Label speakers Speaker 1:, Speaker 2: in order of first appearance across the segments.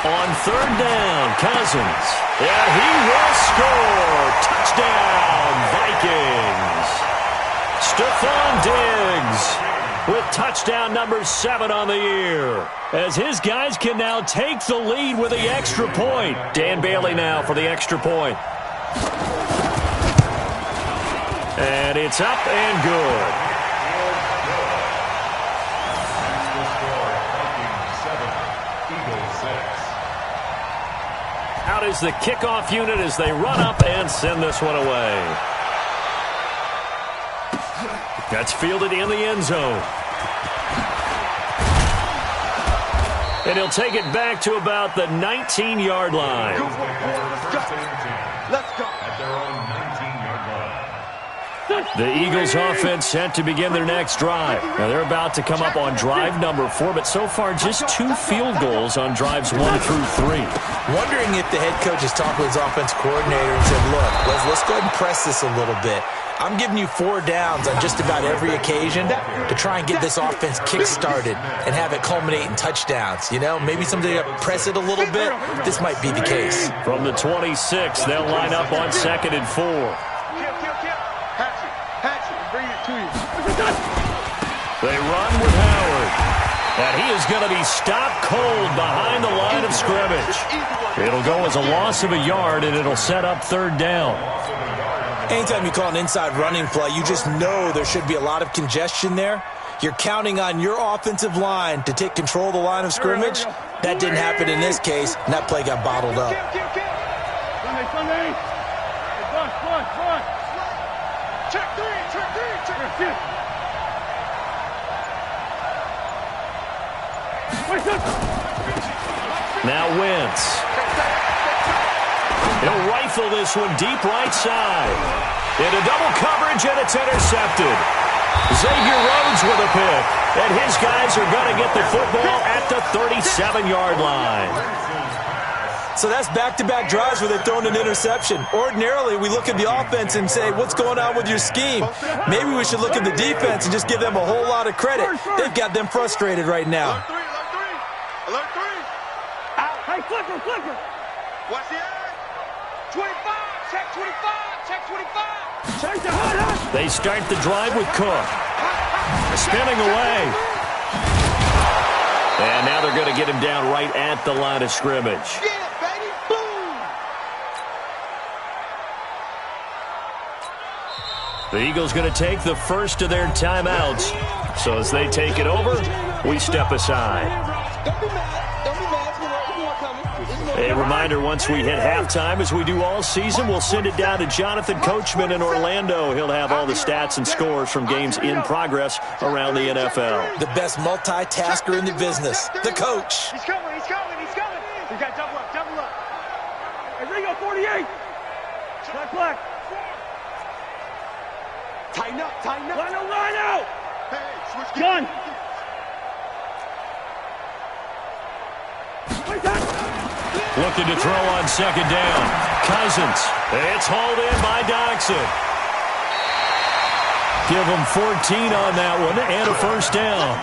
Speaker 1: On third down, Cousins. And he will score. Touchdown, Vikings. Stephon Diggs with touchdown number 7 on the year. As his guys can now take the lead with the extra point. Dan Bailey now for the extra point. And it's up and good. Out is the kickoff unit as they run up and send this one away. That's fielded in the end zone. And he'll take it back to about the 19-yard line.
Speaker 2: Let's go.
Speaker 1: The Eagles offense set to begin their next drive. Now they're about to come up on drive number 4, but so far just 2 field goals on drives 1 through 3.
Speaker 3: Wondering if the head coach has talked with his offense coordinator and said, look, let's go ahead and press this a little bit. I'm giving you 4 downs on just about every occasion to try and get this offense kick-started and have it culminate in touchdowns. You know, maybe someday press it a little bit. This might be the case.
Speaker 1: From the 26, they'll line up on 2nd and 4. They run with Howard. And he is going to be stopped cold behind the line of scrimmage. It'll go as a loss of a yard, and it'll set up 3rd down.
Speaker 3: Anytime you call an inside running play, you just know there should be a lot of congestion there. You're counting on your offensive line to take control of the line of scrimmage. That didn't happen in this case, and that play got bottled up.
Speaker 1: Now Wentz. He'll rifle this one deep right side. Into double coverage, and it's intercepted. Xavier Rhodes with a pick. And his guys are going to get the football at the 37-yard line.
Speaker 3: So that's back-to-back drives where they've thrown an interception. Ordinarily, we look at the offense and say, what's going on with your scheme? Maybe we should look at the defense and just give them a whole lot of credit. They've got them frustrated right now.
Speaker 2: Alert 3. Out. Hey, flipper. Watch the edge. 25. Check 25. Check 25. Check the hot.
Speaker 1: They start the drive with Cook. Spinning away. And now they're going to get him down right at the line of scrimmage. The Eagles going to take the first of their timeouts. So as they take it over, we step aside.
Speaker 2: Don't be mad. Don't be mad. There's more coming.
Speaker 1: A reminder, once we hit halftime, as we do all season, we'll send it down to Jonathan Coachman in Orlando. He'll have all the stats and scores from games in progress around the NFL.
Speaker 3: The best multitasker in the business, the coach.
Speaker 2: He's coming. We got double up. Hey, Ringo, 48. Black. Tighten up. Line out. Hey, switch. Gun.
Speaker 1: Looking to throw on 2nd down. Cousins. It's hauled in by Doxson. Give him 14 on that one and a 1st down.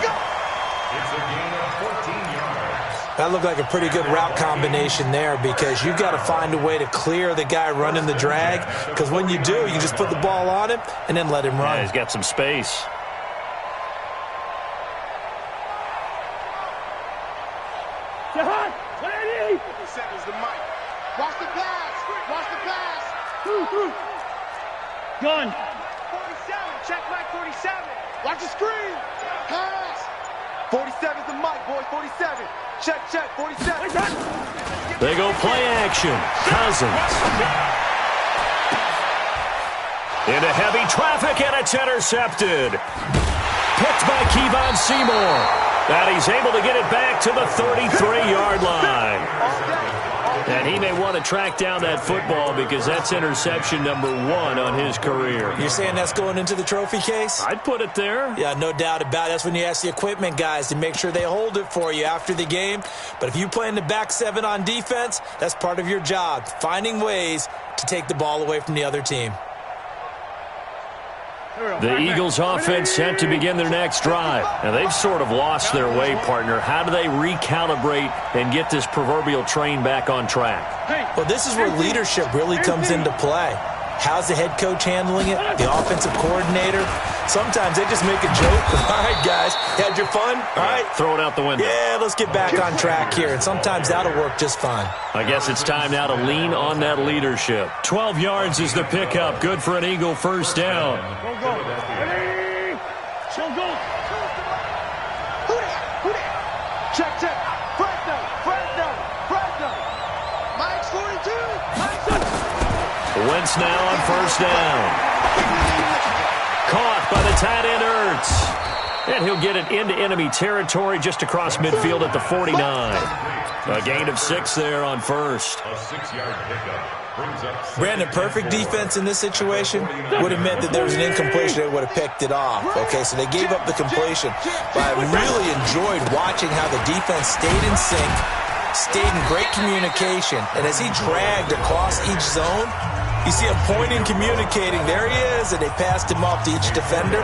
Speaker 2: It's a gain of 14 yards.
Speaker 3: That looked like a pretty good route combination there because you've got to find a way to clear the guy running the drag, because when you do, you just put the ball on him and then let him run.
Speaker 1: Yeah, he's got some space.
Speaker 2: Is the mic. Watch the pass.
Speaker 4: Gun.
Speaker 2: 47. Check mic 47. Watch the screen. Pass. 47 is the mic, boys. 47. Check. 47.
Speaker 1: They go play action. Cousins. Into heavy traffic, and it's intercepted. Picked by Kevon Seymour. And he's able to get it back to the 33-yard line. And he may want to track down that football because that's interception number 1 on his career.
Speaker 3: You're saying that's going into the trophy case?
Speaker 1: I'd put it there.
Speaker 3: Yeah, no doubt about it. That's when you ask the equipment guys to make sure they hold it for you after the game. But if you play in the back 7 on defense, that's part of your job, finding ways to take the ball away from the other team.
Speaker 1: The Eagles offense set to begin their next drive. Now, they've sort of lost their way, partner. How do they recalibrate and get this proverbial train back on track?
Speaker 3: Well, this is where leadership really comes into play. How's the head coach handling it? The offensive coordinator? Sometimes they just make a joke. All right, guys, had your fun? All right.
Speaker 1: Throw it out the window.
Speaker 3: Yeah, let's get back on track here. And sometimes that'll work just fine.
Speaker 1: I guess it's time now to lean on that leadership. 12 yards is the pickup. Good for an Eagle first down.
Speaker 4: Go. Ready? Go.
Speaker 2: Who that? Check. Fresno. Mike's 42.
Speaker 1: Wentz now on first down. Caught by the tight end Ertz. And he'll get it into enemy territory just across midfield at the 49. A gain of 6 there on first.
Speaker 5: A 6-yard pickup brings up
Speaker 3: Brandon, perfect defense in this situation would have meant that there was an incompletion. They would have picked it off. Okay, so they gave up the completion. But I really enjoyed watching how the defense stayed in sync, stayed in great communication. And as he dragged across each zone, you see him pointing, communicating. There he is, and they passed him off to each defender.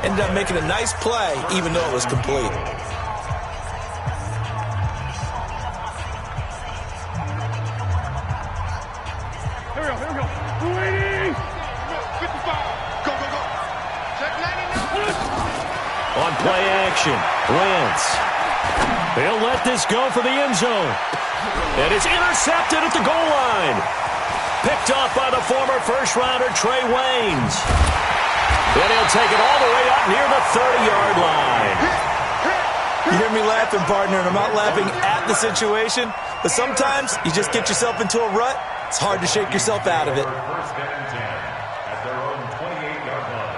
Speaker 3: Ended up making a nice play, even though it was complete.
Speaker 4: Here we go. 280.
Speaker 2: 55. Go. Check 99.
Speaker 1: On play action, Wentz. He'll let this go for the end zone. And it's intercepted at the goal line. Picked off by the former first-rounder Trey Waynes. And he'll take it all the way up near the 30-yard line.
Speaker 3: You hear me laughing, partner, and I'm not laughing at the situation, but sometimes you just get yourself into a rut. It's hard to shake yourself out of it.
Speaker 5: first down and 10 at their own 28-yard line.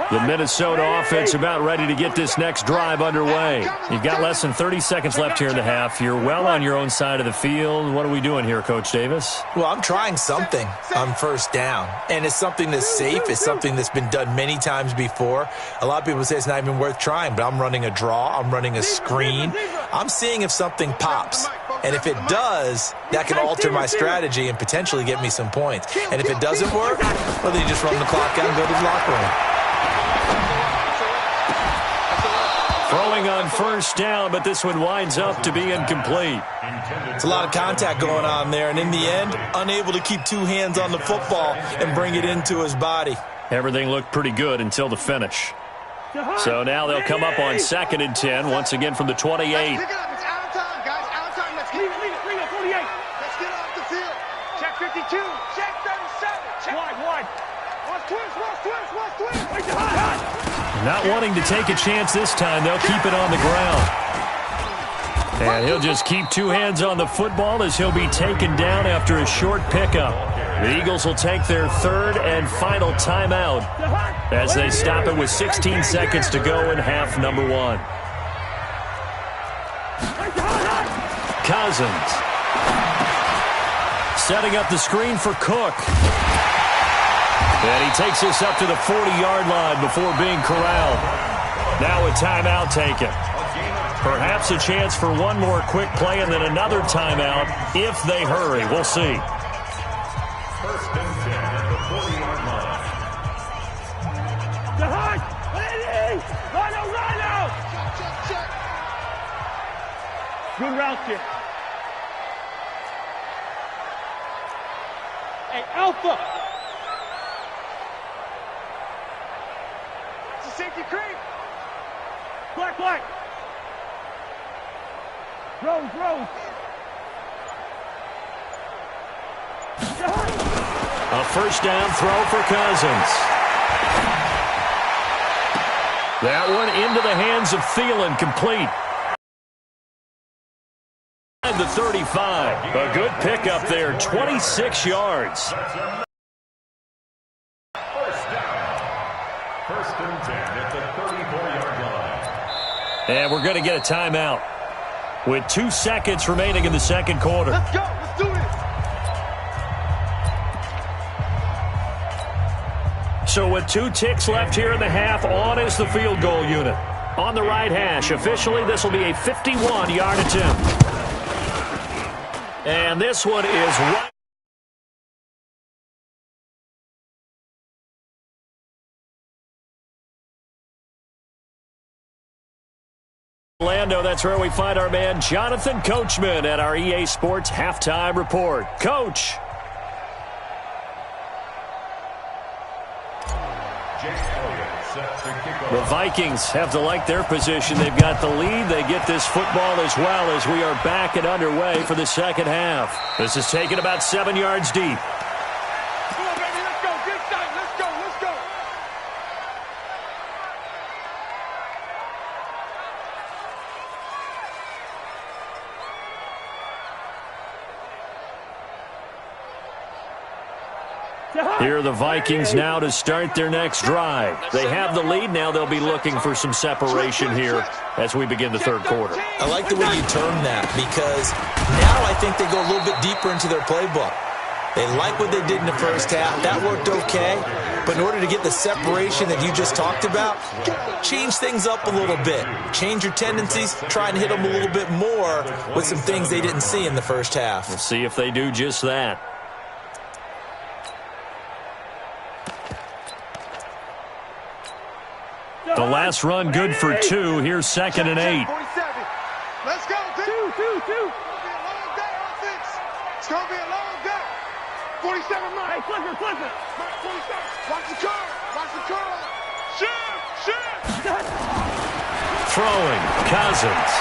Speaker 1: The Minnesota offense about ready to get this next drive underway. You've got less than 30 seconds left here in the half. You're well on your own side of the field. What are we doing here, Coach Davis?
Speaker 3: Well, I'm trying something on first down, and it's something that's safe. It's something that's been done many times before. A lot of people say it's not even worth trying, but I'm running a draw. I'm running a screen. I'm seeing if something pops. And if it does, that can alter my strategy and potentially get me some points. And if it doesn't work, well, then you just run the clock out and go to the locker room.
Speaker 1: Throwing on first down, but this one winds up to be incomplete.
Speaker 3: It's a lot of contact going on there, and in the end, unable to keep two hands on the football and bring it into his body.
Speaker 1: Everything looked pretty good until the finish. So now they'll come up on 2nd and 10, once again from the 28.
Speaker 2: Pick it up. It's out of time, guys. Out of time. Let's get
Speaker 4: Leave it. 48.
Speaker 2: Let's get off the field. Check 52. Check 37. Check.
Speaker 4: Wide.
Speaker 2: Watch twist.
Speaker 4: Wait, hot.
Speaker 1: Not wanting to take a chance this time, they'll keep it on the ground. And he'll just keep two hands on the football as he'll be taken down after a short pickup. The Eagles will take their third and final timeout as they stop it with 16 seconds to go in half number 1. Cousins. Setting up the screen for Cook. And he takes this up to the 40-yard line before being corralled. Now a timeout taken. Perhaps a chance for one more quick play and then another timeout if they hurry. We'll see.
Speaker 5: First and 10 at the 40-yard line.
Speaker 4: Rhino.
Speaker 2: Check.
Speaker 4: Good route here. Hey, Alpha.
Speaker 2: It's a safety creep.
Speaker 4: Black. Rose.
Speaker 1: A first down throw for Cousins. That one into the hands of Thielen, complete. The 35. A good pickup there, 26 yards.
Speaker 5: First down. First and 10 at the 34-yard line.
Speaker 1: And we're going to get a timeout with 2 seconds remaining in the second quarter.
Speaker 2: Let's go. Let's do this.
Speaker 1: So with 2 ticks left here in the half, on is the field goal unit. On the right hash, officially this will be a 51-yard attempt. And this one is right. Orlando, that's where we find our man Jonathan Coachman at our EA Sports Halftime Report. Coach. The Vikings have to like their position. They've got the lead. They get this football as well as we are back and underway for the second half. This is taken about 7 yards deep.
Speaker 2: Come on, baby, let's go. Get tight. Let's go. Let's go.
Speaker 1: Here are the Vikings now to start their next drive. They have the lead. Now they'll be looking for some separation here as we begin the third quarter.
Speaker 3: I like the way you term that because now I think they go a little bit deeper into their playbook. They like what they did in the first half. That worked okay. But in order to get the separation that you just talked about, change things up a little bit. Change your tendencies. Try and hit them a little bit more with some things they didn't see in the first half.
Speaker 1: We'll see if they do just that. The last run good for 2. Here's 2nd and 8.
Speaker 2: 47. Let's go, two. It's going to be a long day. 47, Mike.
Speaker 4: Hey, flipper.
Speaker 2: Mike, 47. Watch the curl. Shoot.
Speaker 1: Throwing, Cousins.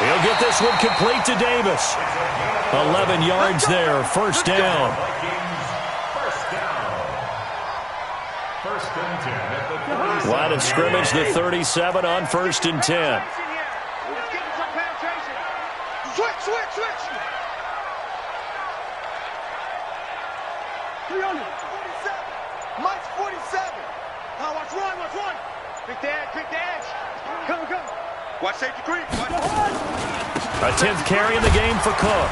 Speaker 1: He'll get this one complete to Davis. 11 yards there, first down.
Speaker 5: First and 10 at the 37.
Speaker 1: Line of scrimmage, the 37 on 1st and 10.
Speaker 2: Let's get some penetration. Switch.
Speaker 4: 300.
Speaker 2: 47. Mike's 47. Now watch run. Pick the edge. Come. Watch safety creep.
Speaker 1: A 10th carry in the game for Cook.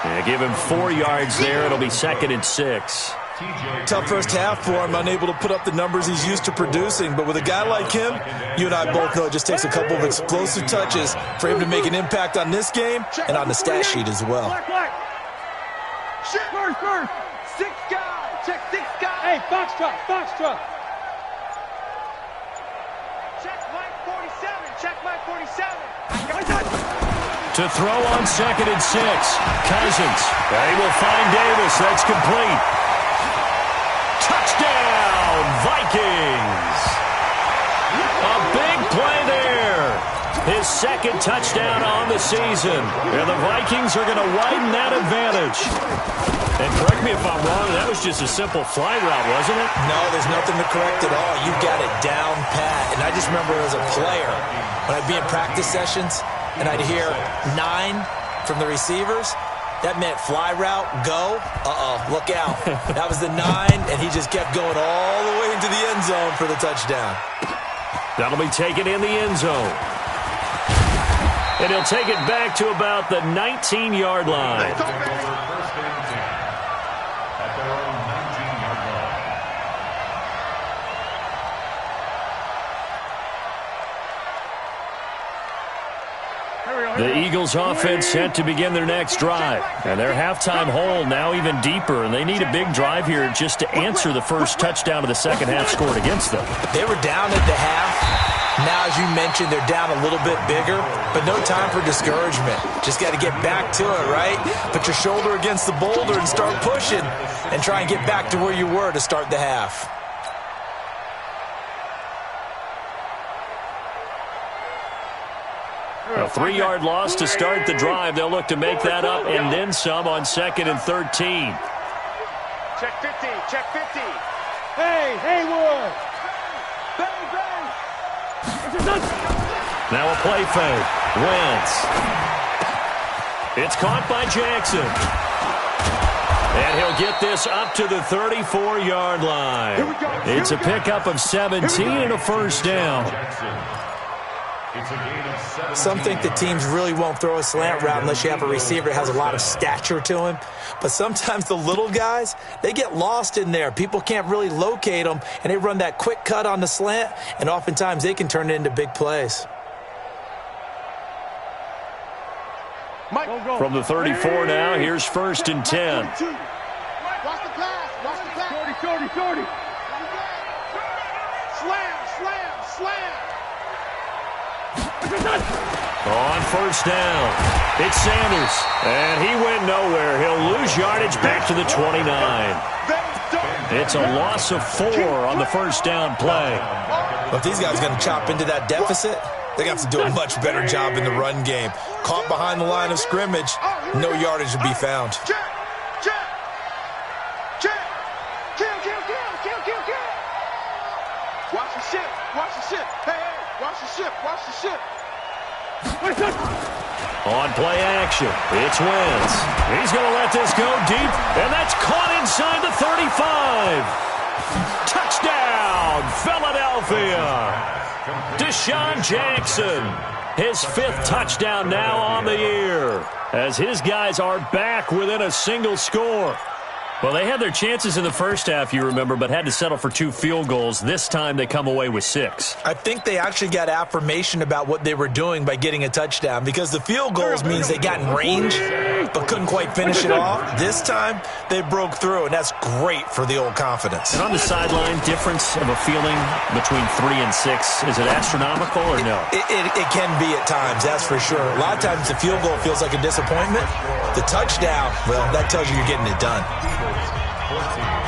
Speaker 1: Yeah, give him 4 yards there. It'll be 2nd and 6.
Speaker 3: Tough first half for him, unable to put up the numbers he's used to producing. But with a guy like him, you and I both know it just takes a couple of explosive touches for him to make an impact on this game and on the stat sheet as well.
Speaker 4: Black.
Speaker 2: Shit.
Speaker 4: First.
Speaker 2: 6 guys. Check 6 guys.
Speaker 4: Hey, box truck.
Speaker 2: Check Mike 47.
Speaker 1: To throw on 2nd and 6. Cousins. They will find Davis. That's complete. Touchdown, Vikings. A big play there. His 2nd touchdown on the season. And the Vikings are going to widen that advantage. And correct me if I'm wrong, that was just a simple fly route, wasn't it?
Speaker 3: No, there's nothing to correct at all. You got it down pat. And I just remember as a player, when I'd be in practice sessions and I'd hear 9 from the receivers, that meant fly route, go. Look out. That was the 9, and he just kept going all the way into the end zone for the touchdown.
Speaker 1: That'll be taken in the end zone. And he'll take it back to about the 19-yard line.
Speaker 5: First and 10 at their own 19-yard line.
Speaker 1: The Eagles offense set to begin their next drive. And their halftime hole now even deeper. And they need a big drive here just to answer the first touchdown of the second half scored against them.
Speaker 3: They were down at the half. Now, as you mentioned, they're down a little bit bigger, but no time for discouragement. Just got to get back to it, right? Put your shoulder against the boulder and start pushing and try and get back to where you were to start the half.
Speaker 1: A 3-yard loss to start the drive. They'll look to make that up and then some on 2nd and 13.
Speaker 2: Check 50.
Speaker 4: Hey, Haywood.
Speaker 2: Bang.
Speaker 1: Now a play fake. Wentz. It's caught by Jackson. And he'll get this up to the 34-yard line. It's a pickup of 17 and a first down.
Speaker 5: It's a gain of 7.
Speaker 3: Some think that teams really won't throw a slant route unless you have a receiver that has a lot of stature to him. But sometimes the little guys, they get lost in there. People can't really locate them, and they run that quick cut on the slant, and oftentimes they can turn it into big plays.
Speaker 1: From the 34 now, here's 1st and 10.
Speaker 2: Watch the pass.
Speaker 4: Shorty.
Speaker 2: Slam.
Speaker 1: On first down, it's Sanders, and he went nowhere. He'll lose yardage back to the 29. It's a loss of 4 on the first down play.
Speaker 3: Well, if these guys are going to chop into that deficit, they're going to have to do a much better job in the run game. Caught behind the line of scrimmage, no yardage to be found.
Speaker 2: Watch the ship. Watch the ship. Hey, watch the ship. Watch the ship.
Speaker 1: On play action, it's Wentz. He's going to let this go deep, and that's caught inside the 35. Touchdown, Philadelphia. Deshaun Jackson, his 5th touchdown now on the year, as his guys are back within a single score. Well, they had their chances in the first half, you remember, but had to settle for 2 field goals. This time they come away with 6.
Speaker 3: I think they actually got affirmation about what they were doing by getting a touchdown, because the field goals means they got in range but couldn't quite finish it off. This time they broke through, and that's great for the old confidence.
Speaker 1: And on the sideline, difference of a feeling between 3 and 6, is it astronomical or no?
Speaker 3: It can be at times, that's for sure. A lot of times the field goal feels like a disappointment. The touchdown, well, that tells you you're getting it done.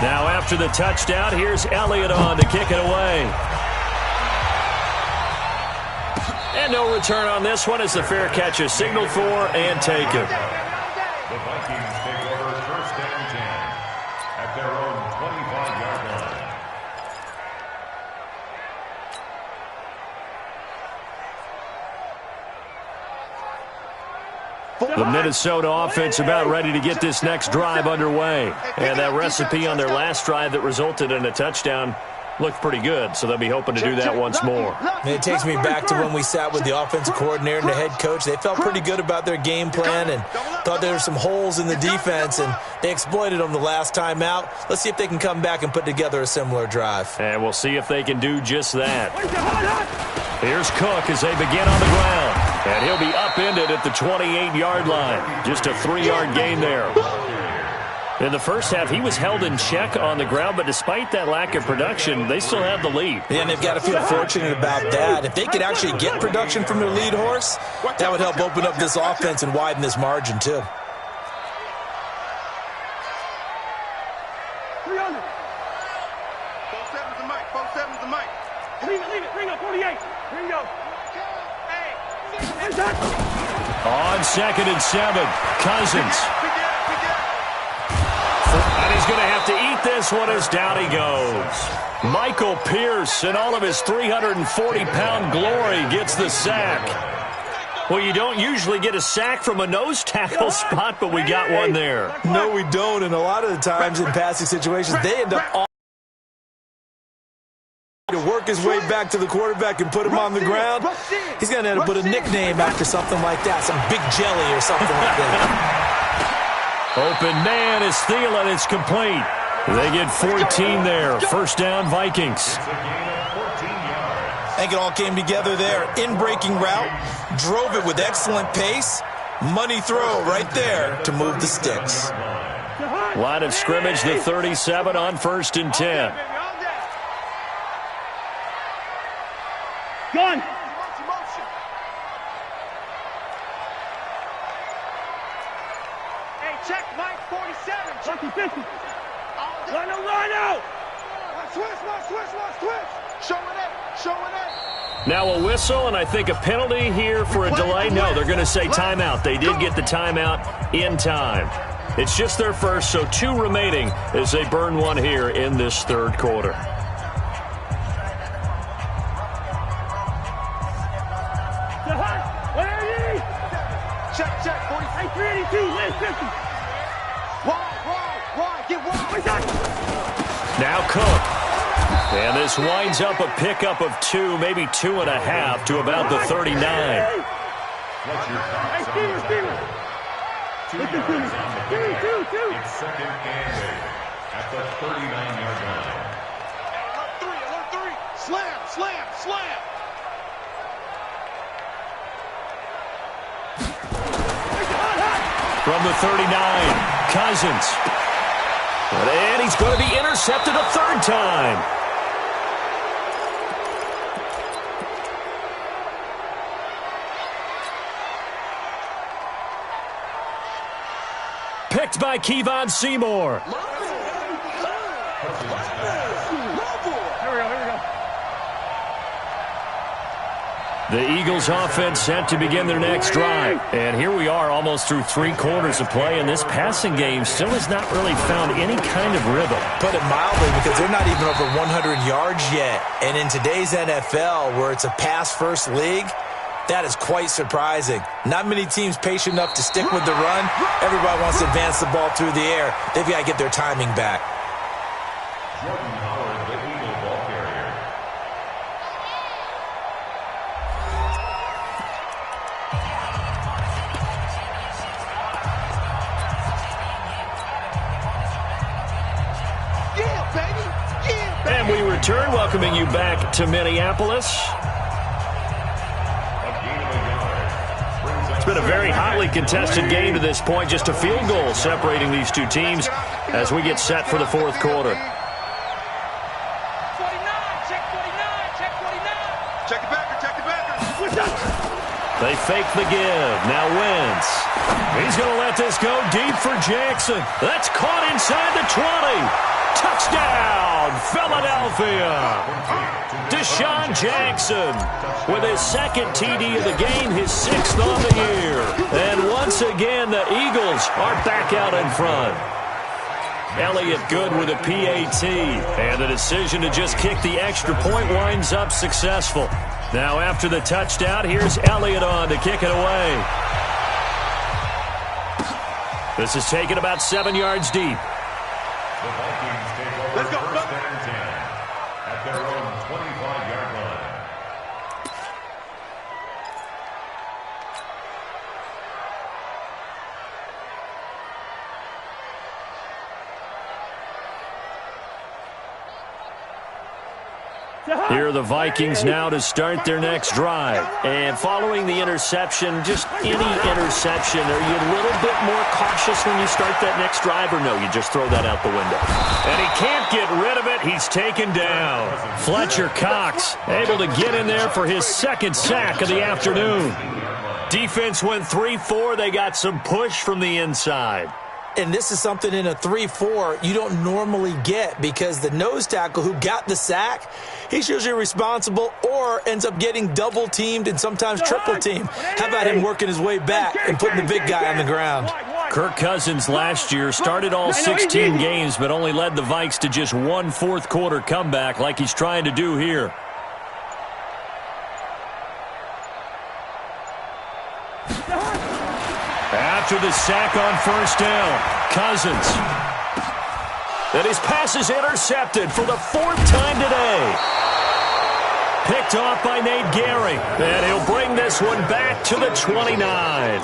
Speaker 1: Now after the touchdown, here's Elliott on to kick it away. And no return on this one as the fair catch is signaled for and taken.
Speaker 5: The Vikings take over first and 10 at their own 25-yard line.
Speaker 1: The Minnesota offense about ready to get this next drive underway. And that recipe on their last drive that resulted in a touchdown looked pretty good, so they'll be hoping to do that once more.
Speaker 3: And it takes me back to when we sat with the offensive coordinator and the head coach. They felt pretty good about their game plan and thought there were some holes in the defense, and they exploited them the last time out. Let's see if they can come back and put together a similar drive.
Speaker 1: And we'll see if they can do just that. Here's Cook as they begin on the ground. And he'll be upended at the 28-yard line. Just a 3-yard gain there. In the first half, he was held in check on the ground, but despite that lack of production, they still have the lead.
Speaker 3: And they've got to feel fortunate about that. If they could actually get production from their lead horse, that would help open up this offense and widen this margin, too.
Speaker 2: 300. 4-7's the mic. 4-7's the mic. Leave it. Bring up 48. Bring up.
Speaker 1: On 2nd and 7, Cousins. And he's going to have to eat this one as down he goes. Michael Pierce, in all of his 340-pound glory, gets the sack. Well, you don't usually get a sack from a nose tackle spot, but we got one there.
Speaker 3: No, we don't, and a lot of the times in passing situations, they end up to work his way back to the quarterback and put him on the ground. He's going to end up with a nickname after something like that, some big jelly or something like that.
Speaker 1: Open man is Thielen. It's complete. They get 14 there. First down, Vikings.
Speaker 3: I think it all came together there. In-breaking route, drove it with excellent pace. Money throw right there to move the sticks.
Speaker 1: Line of scrimmage, the 37 on 1st and 10.
Speaker 2: Gun. Hey, check Mike 47. Check 50. Rhino. Switch. Showing it.
Speaker 1: Now a whistle, and I think a penalty here for a delay. No, they're going to say timeout. They did get the timeout in time. It's just their first, so 2 remaining as they burn one here in this 3rd quarter.
Speaker 2: Check. 382. Lane 50. Wide. Get wide.
Speaker 1: Now Cook. And this winds up a pickup of 2, maybe 2.5 to about the 39.
Speaker 5: What's your thoughts on the tackle? 2 yards on the play. It's 2nd and 8 at the 39-yard line.
Speaker 2: Alert 3. Slam.
Speaker 1: From the 39, Cousins. And he's going to be intercepted a 3rd time. Picked by Kevon Seymour.
Speaker 4: Here we go.
Speaker 1: The Eagles offense set to begin their next drive. And here we are almost through 3 quarters of play, and this passing game still has not really found any kind of rhythm.
Speaker 3: Put it mildly, because they're not even over 100 yards yet. And in today's NFL, where it's a pass-first league, that is quite surprising. Not many teams patient enough to stick with the run. Everybody wants to advance the ball through the air. They've got to get their timing back.
Speaker 5: Jordan Howard, the Eagle ball carrier.
Speaker 2: Yeah, baby. Yeah, baby.
Speaker 1: And we return, welcoming you back to Minneapolis. It's been a very hotly contested game to this point. Just a field goal separating these two teams as we get set for the fourth quarter.
Speaker 2: 49, check 49, check 49. Check the backer.
Speaker 1: They fake the give. Now Wentz. He's going to let this go deep for Jackson. That's caught inside the 20. Touchdown, Philadelphia. Deshaun Jackson with his second TD of the game, his 6th on the year. And once again, the Eagles are back out in front. Elliott good with a PAT. And the decision to just kick the extra point winds up successful. Now after the touchdown, here's Elliott on to kick it away. This is taken about 7 yards deep.
Speaker 5: The Vikings take over first and 10 at their own 25-yard line.
Speaker 1: Here are the Vikings now to start their next drive. And following the interception, just any interception, are you a little bit more cautious when you start that next drive, or no, you just throw that out the window? And he can't get rid of it. He's taken down. Fletcher Cox able to get in there for his 2nd sack of the afternoon. Defense went 3-4. They got some push from the inside.
Speaker 3: And this is something in a 3-4 you don't normally get, because the nose tackle who got the sack, he's usually responsible or ends up getting double-teamed and sometimes triple-teamed. How about him working his way back and putting the big guy on the ground?
Speaker 1: Kirk Cousins last year started all 16 games but only led the Vikes to just 1 fourth-quarter comeback like he's trying to do here. After the sack on first down, Cousins. And his pass is intercepted for the 4th time today. Picked off by Nate Gehring. And he'll bring this one back to the 29.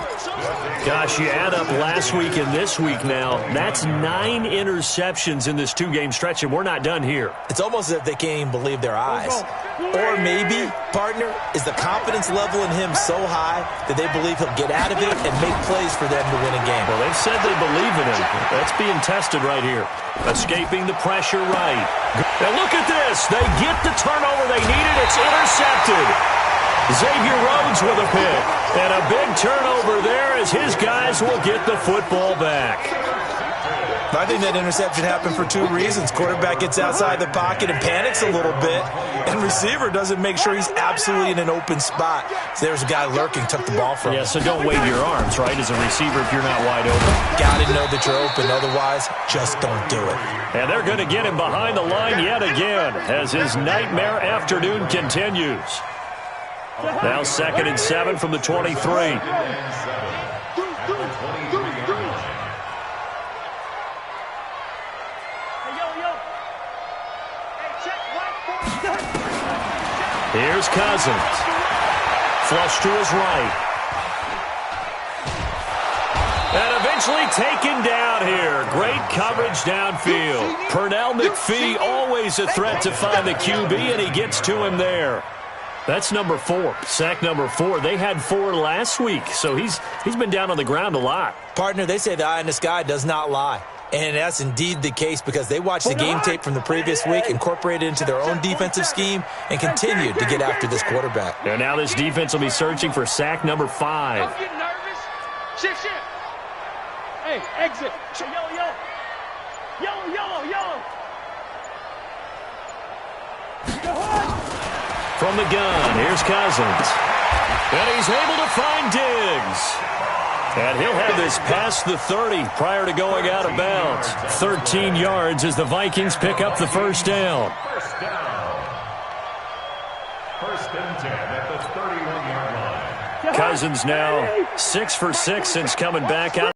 Speaker 1: Gosh, you add up last week and this week now, that's 9 interceptions in this 2-game stretch, and we're not done here.
Speaker 3: It's almost as if they can't even believe their eyes. Or maybe, partner, is the confidence level in him so high that they believe he'll get out of it and make plays for them to win a game.
Speaker 1: Well, they've said they believe in him. That's being tested right here. Escaping the pressure right. Now look at this. They get the turnover they needed. It's intercepted. Xavier Rhodes with a pick. And a big turnover there as his guys will get the football back.
Speaker 3: I think that interception happened for 2 reasons. Quarterback gets outside the pocket and panics a little bit, and receiver doesn't make sure he's absolutely in an open spot. So there's a guy lurking, took the ball from him.
Speaker 1: Yeah, so don't wave your arms, right, as a receiver if you're not wide open.
Speaker 3: Got to know that you're open. Otherwise, just don't do it.
Speaker 1: And they're going to get him behind the line yet again as his nightmare afternoon continues. Now 2nd and 7 from the 23. Here's Cousins. Flush to his right. And eventually taken down here. Great coverage downfield. Pernell McPhee, always a threat to find the QB, and he gets to him there. That's number 4, sack number 4. They had 4 last week, so he's been down on the ground a lot.
Speaker 3: Partner, they say the eye in the sky does not lie. And that's indeed the case, because they watched the game tape from the previous week, incorporated it into their own defensive scheme, and continued to get after this quarterback.
Speaker 1: And now this defense will be searching for sack number 5.
Speaker 2: Don't get nervous. Shift.
Speaker 4: Hey, exit. Yellow, yellow. Yellow, yellow, yellow.
Speaker 1: From the gun, here's Cousins. And he's able to find Diggs. And he'll have this past the 30 prior to going out of bounds. 13 yards as the Vikings pick up the first down.
Speaker 5: First down. First and 10 at the 31-yard line.
Speaker 1: Cousins now 6 for 6 since coming back out.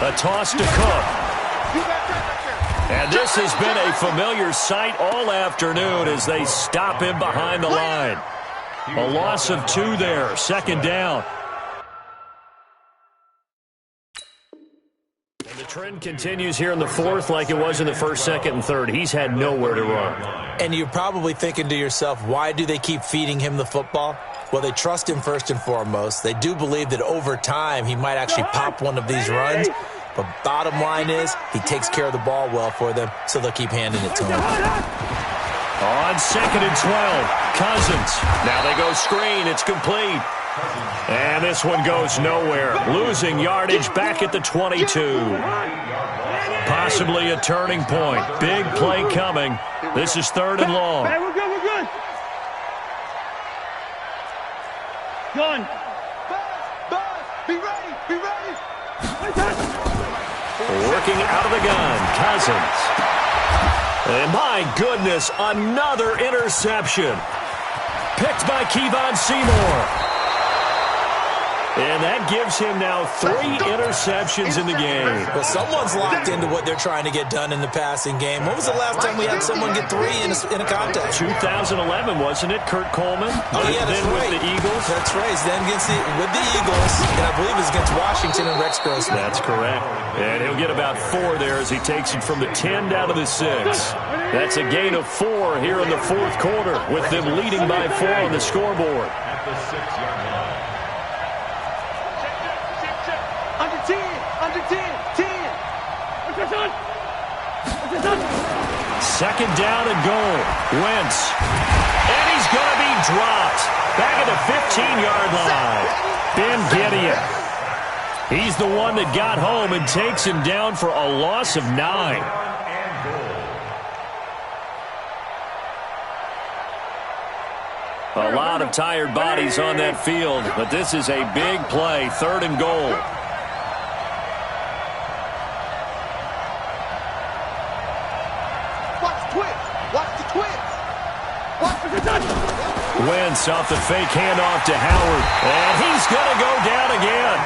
Speaker 1: A toss to Cook. And this has been a familiar sight all afternoon as they stop him behind the line. A loss of 2 there, second down. And the trend continues here in the fourth like it was in the first, second, and third. He's had nowhere to run.
Speaker 3: And you're probably thinking to yourself, why do they keep feeding him the football? Well, they trust him first and foremost. They do believe that over time he might actually pop one of these runs. But bottom line is he takes care of the ball well for them, so they'll keep handing it to him.
Speaker 1: On second and 12, Cousins. Now they go screen. It's complete. And this one goes nowhere. Losing yardage back at the 22. Possibly a turning point. Big play coming. This is third and long.
Speaker 4: Hey, we're good, we're good. Gun.
Speaker 2: Buzz, be ready, be ready.
Speaker 1: Working out of the gun, Cousins. And my goodness, another interception. Picked by Kevon Seymour. And that gives him now 3 interceptions in the game.
Speaker 3: Well, someone's locked into what they're trying to get done in the passing game. When was the last time we had someone get 3 in a contest?
Speaker 1: 2011, wasn't it, Kurt Coleman?
Speaker 3: Oh, yeah, that's
Speaker 1: then
Speaker 3: right.
Speaker 1: with the Eagles.
Speaker 3: That's right. He's then with the Eagles, and I believe it's against Washington and Rex Grossman.
Speaker 1: That's correct. And he'll get about 4 there as he takes it from the 10 down to the 6. That's a gain of 4 here in the fourth quarter, with them leading by 4 on the scoreboard.
Speaker 5: At the 6-yard line.
Speaker 2: Under 10, under 10, 10.
Speaker 1: Second down and goal. Wentz. And he's going to be dropped. Back at the 15-yard line. Ben Gideon. He's the one that got home and takes him down for a loss of 9. A lot of tired bodies on that field, but this is a big play. Third and goal. Wentz off the fake handoff to Howard. And he's going to go down again.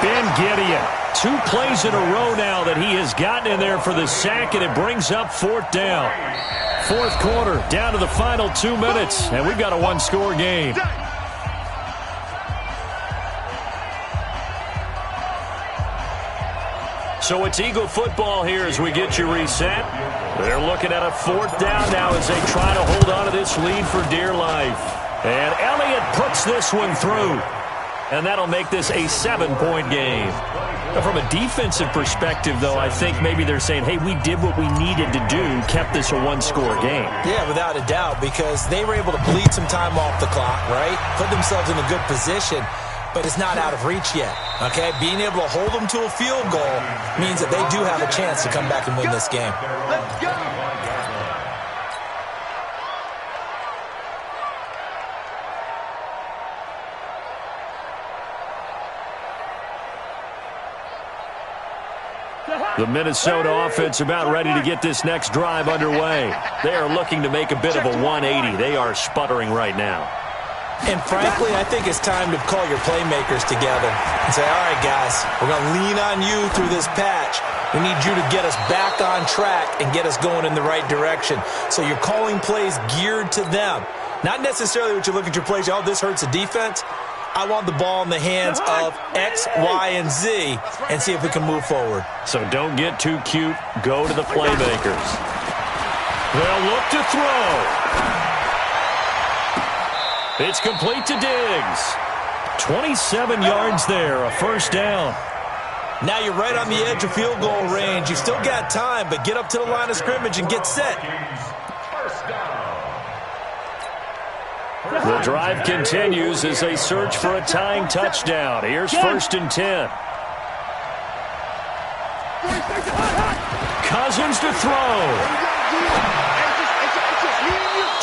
Speaker 1: Ben Gideon. 2 plays in a row now that he has gotten in there for the sack, and it brings up fourth down. Fourth quarter, down to the final 2 minutes, and we've got a 1-score game. So it's Eagle football here as we get you reset. They're looking at a fourth down now as they try to hold on to this lead for dear life. And Elliott puts this one through. And that'll make this a 7-point game. Now, from a defensive perspective, though, I think maybe they're saying, hey, we did what we needed to do, kept this a 1-score game.
Speaker 3: Yeah, without a doubt, because they were able to bleed some time off the clock, right? Put themselves in a good position. But it's not out of reach yet, okay? Being able to hold them to a field goal means that they do have a chance to come back and win this game.
Speaker 2: Let's go.
Speaker 1: The Minnesota offense about ready to get this next drive underway. They are looking to make a bit of a 180. They are sputtering right now.
Speaker 3: And frankly, I think it's time to call your playmakers together and say, all right, guys, we're going to lean on you through this patch. We need you to get us back on track and get us going in the right direction. So you're calling plays geared to them. Not necessarily what you look at your plays, oh, this hurts the defense. I want the ball in the hands of X, Y, and Z and see if we can move forward.
Speaker 1: So don't get too cute. Go to the playmakers. They'll look to throw. It's complete to Diggs. 27 yards there, a first down.
Speaker 3: Now you're right on the edge of field goal range. You've still got time, but get up to the line of scrimmage and get set.
Speaker 1: The drive continues as they search for a tying touchdown. Here's 1st and 10. Cousins to throw.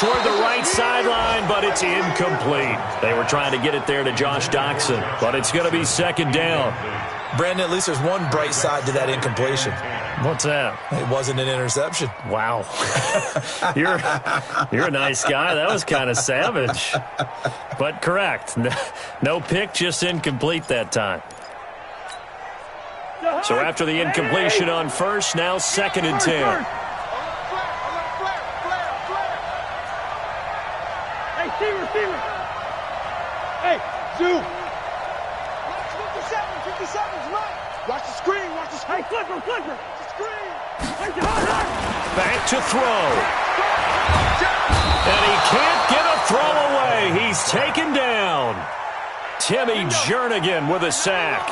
Speaker 1: Toward the right sideline, but it's incomplete. They were trying to get it there to Josh Doxson, but it's going to be 2nd down.
Speaker 3: Brandon, at least there's one bright side to that incompletion.
Speaker 1: What's that?
Speaker 3: It wasn't an interception.
Speaker 1: Wow. You're a nice guy. That was kind of savage. But correct. No pick, just incomplete that time. So after the incompletion on 1st, now 2nd and 10.
Speaker 4: Receiver. Hey,
Speaker 2: Zoo. 57's right. Watch the screen.
Speaker 4: Hey, clicker.
Speaker 2: Watch the screen.
Speaker 1: Back to throw. And he can't get a throw away. He's taken down. Timmy Jernigan with a sack.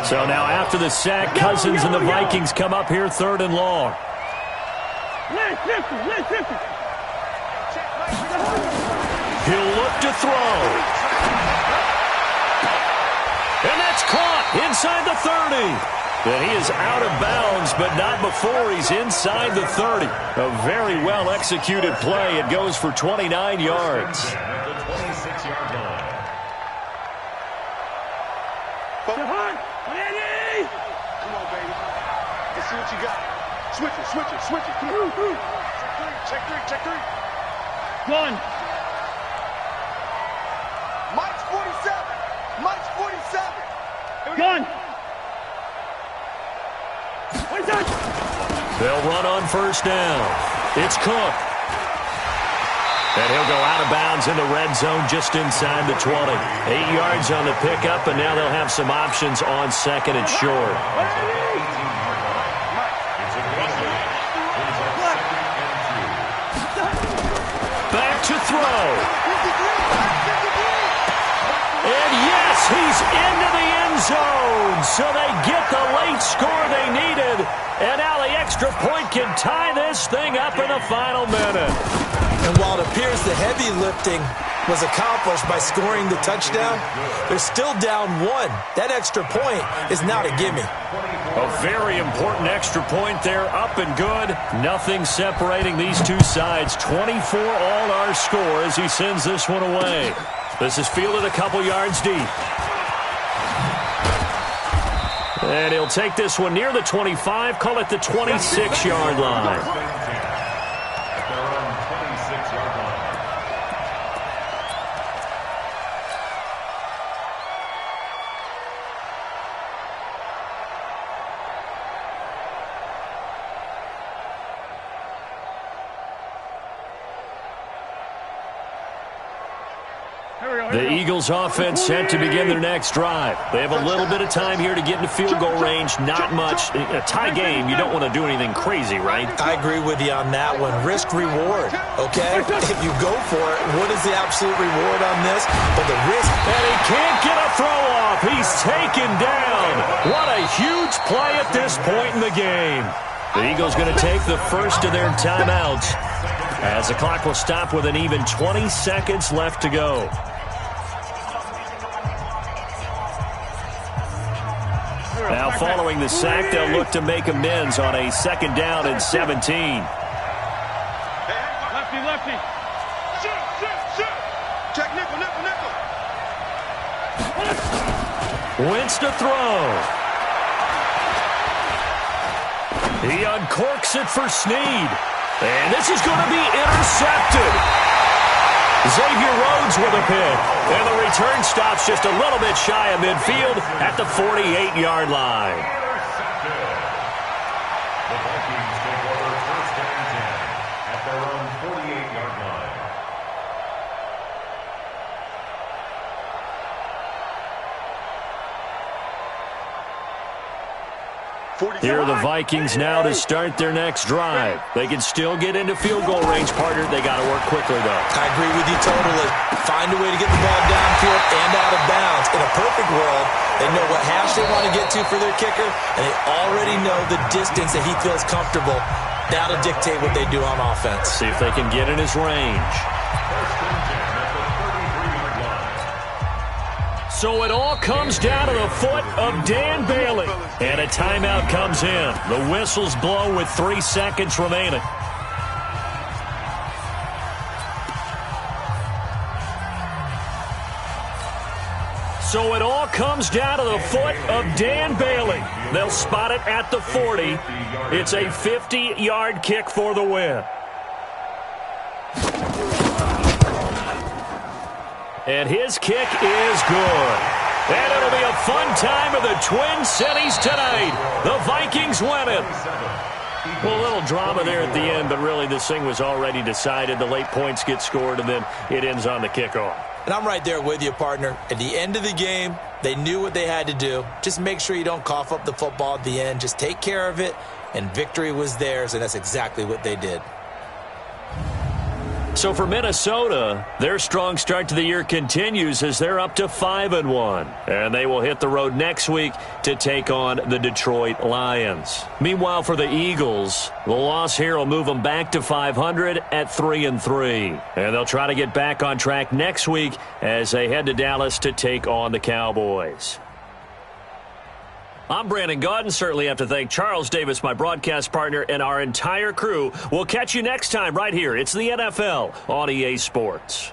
Speaker 1: So now after the sack, Cousins and the Vikings come up here 3rd and long.
Speaker 4: Let's 50.
Speaker 1: He'll look to throw. And that's caught inside the 30. And he is out of bounds, but not before he's inside the 30. A very well-executed play. It goes for 29 yards.
Speaker 5: At the 26-yard line.
Speaker 2: Come on, baby. Let's see what you got. Switch it. Check three.
Speaker 4: Gun.
Speaker 2: Mike's 47.
Speaker 4: Gun.
Speaker 1: They'll run on 1st down. It's Cook. And he'll go out of bounds in the red zone just inside the 20. 8 yards on the pickup, and now they'll have some options on 2nd and short. Back to throw. And yes, he's into the end zone. So they get the late score they needed. And now the extra point can tie this thing up in the final minute.
Speaker 3: And while it appears the heavy lifting was accomplished by scoring the touchdown, they're still down 1. That extra point is not a gimme.
Speaker 1: A very important extra point there, up and good. Nothing separating these two sides. 24 all our score as he sends this one away. This is fielded a couple yards deep. And he'll take this one near the 25, call it the 26-yard line. The Eagles offense set to begin their next drive. They have a little bit of time here to get into field goal range. Not much. A tie game, you don't want to do anything crazy, right?
Speaker 3: I agree with you on that one. Risk reward, okay? If you go for it, what is the absolute reward on this? But the risk.
Speaker 1: And he can't get a throw off. He's taken down. What a huge play at this point in the game. The Eagles going to take the first of their timeouts as the clock will stop with an even 20 seconds left to go. Now following the sack, they'll look to make amends on a 2nd down and 17.
Speaker 4: Lefty.
Speaker 2: Shoot. Check nickel.
Speaker 1: Wentz to throw. He uncorks it for Snead. And this is going to be intercepted. Xavier Rhodes with a pick. And the return stops just a little bit shy of midfield at the 48-yard line.
Speaker 5: The Vikings take over 1st and 10 at their own 48-yard line.
Speaker 1: Here are the Vikings now to start their next drive. They can still get into field goal range, partner. They got to work quickly, though.
Speaker 3: I agree with you totally. Find a way to get the ball downfield and out of bounds. In a perfect world, they know what hash they want to get to for their kicker, and they already know the distance that he feels comfortable. That'll dictate what they do on offense.
Speaker 1: See if they can get in his range.
Speaker 5: 1st and 10 at the
Speaker 1: So it all comes down to the foot of Dan Bailey. And a timeout comes in. The whistles blow with 3 seconds remaining. So it all comes down to the foot of Dan Bailey. They'll spot it at the 40. It's a 50-yard kick for the win. And his kick is good. And it'll be a fun time of the Twin Cities tonight. The Vikings win it. Well, a little drama there at the end, but really this thing was already decided. The late points get scored, and then it ends on the kickoff.
Speaker 3: And I'm right there with you, partner. At the end of the game, they knew what they had to do. Just make sure you don't cough up the football at the end. Just take care of it, and victory was theirs, and that's exactly what they did.
Speaker 1: So for Minnesota, their strong start to the year continues as they're up to 5-1. And they will hit the road next week to take on the Detroit Lions. Meanwhile, for the Eagles, the loss here will move them back to 500 at 3-3. And they'll try to get back on track next week as they head to Dallas to take on the Cowboys. I'm Brandon Gaudin. Certainly have to thank Charles Davis, my broadcast partner, and our entire crew. We'll catch you next time right here. It's the NFL on EA Sports.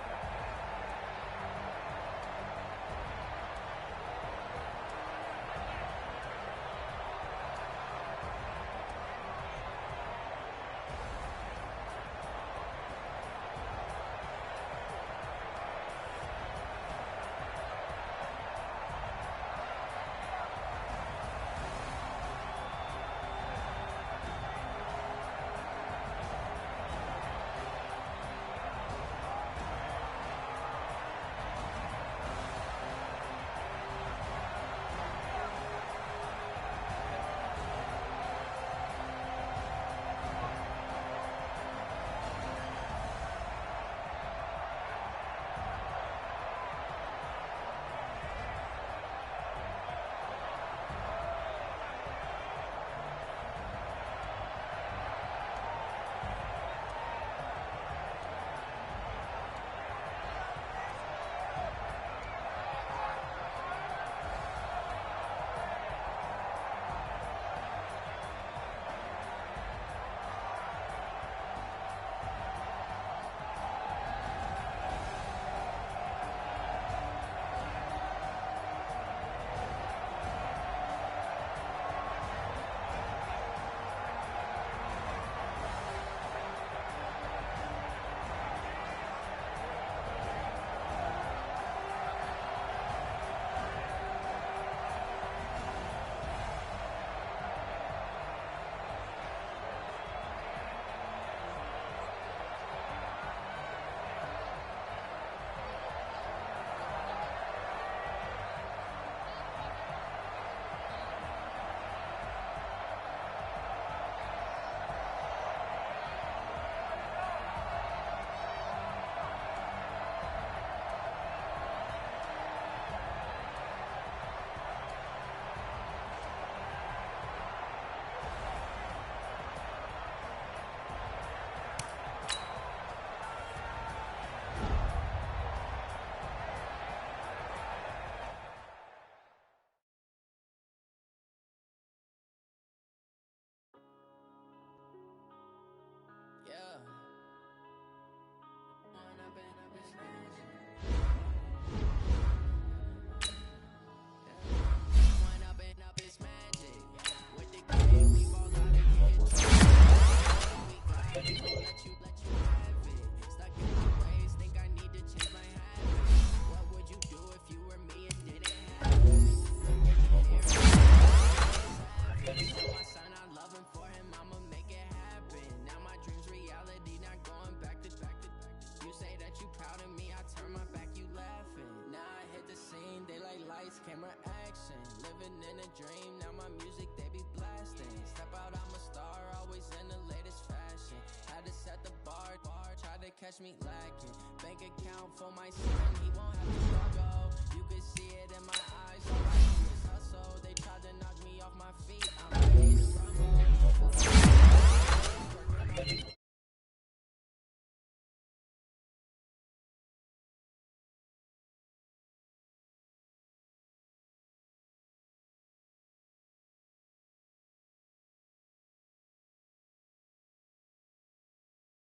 Speaker 6: Catch me lacking. Bank account for my son, he won't have to